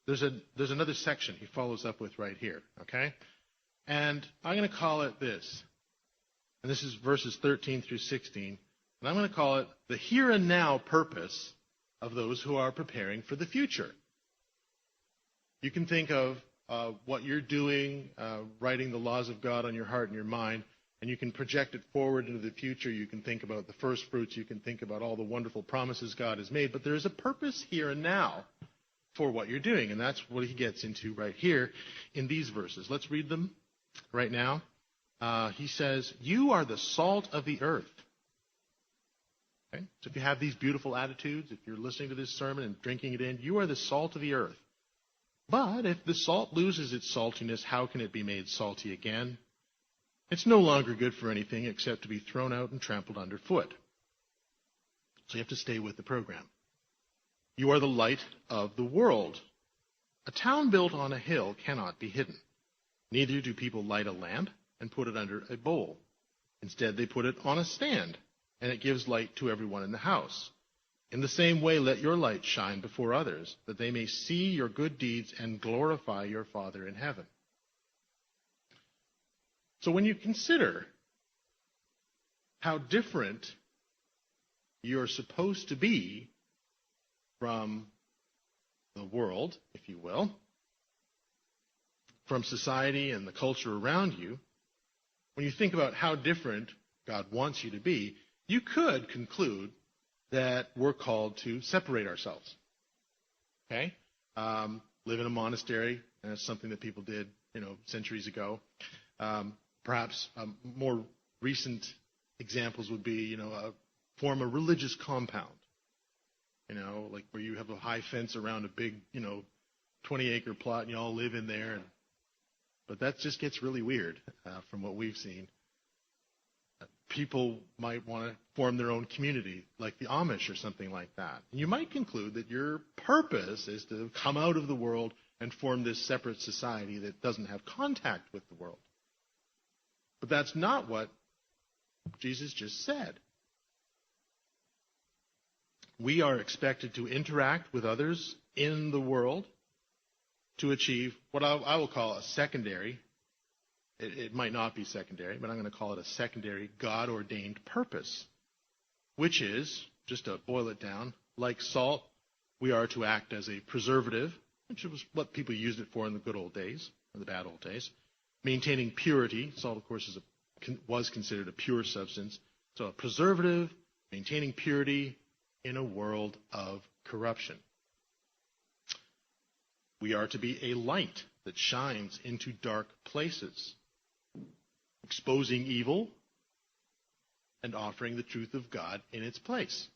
there's another section he follows up with right here, okay? And I'm going to call it this. And this is verses 13 through 16. And I'm going to call it the here and now purpose of those who are preparing for the future. You can think of what you're doing, writing the laws of God on your heart and your mind, and you can project it forward into the future. You can think about the first fruits. You can think about all the wonderful promises God has made. But there is a purpose here and now for what you're doing, and that's what he gets into right here in these verses. Let's read them right now. He says, you are the salt of the earth. Okay? So if you have these beautiful attitudes, if you're listening to this sermon and drinking it in, you are the salt of the earth. But if the salt loses its saltiness, how can it be made salty again? It's no longer good for anything except to be thrown out and trampled underfoot. So you have to stay with the program. You are the light of the world. A town built on a hill cannot be hidden. Neither do people light a lamp and put it under a bowl. Instead, they put it on a stand, and it gives light to everyone in the house. In the same way, let your light shine before others, that they may see your good deeds and glorify your Father in heaven. So when you consider how different you're supposed to be from the world, if you will, from society and the culture around you, when you think about how different God wants you to be, you could conclude that we're called to separate ourselves. Okay? Live in a monastery, and that's something that people did, centuries ago. Perhaps more recent examples would be, form a religious compound. Like where you have a high fence around a big, 20-acre plot, and you all live in there. But that just gets really weird from what we've seen. People might want to form their own community, like the Amish or something like that. And you might conclude that your purpose is to come out of the world and form this separate society that doesn't have contact with the world. But that's not what Jesus just said. We are expected to interact with others in the world to achieve what I will call a secondary. It might not be secondary, but I'm going to call it a secondary God-ordained purpose, which is, just to boil it down, like salt, we are to act as a preservative, which was what people used it for in the good old days, or the bad old days. Maintaining purity. Salt, of course, was considered a pure substance. So a preservative, maintaining purity in a world of corruption. We are to be a light that shines into dark places, exposing evil and offering the truth of God in its place.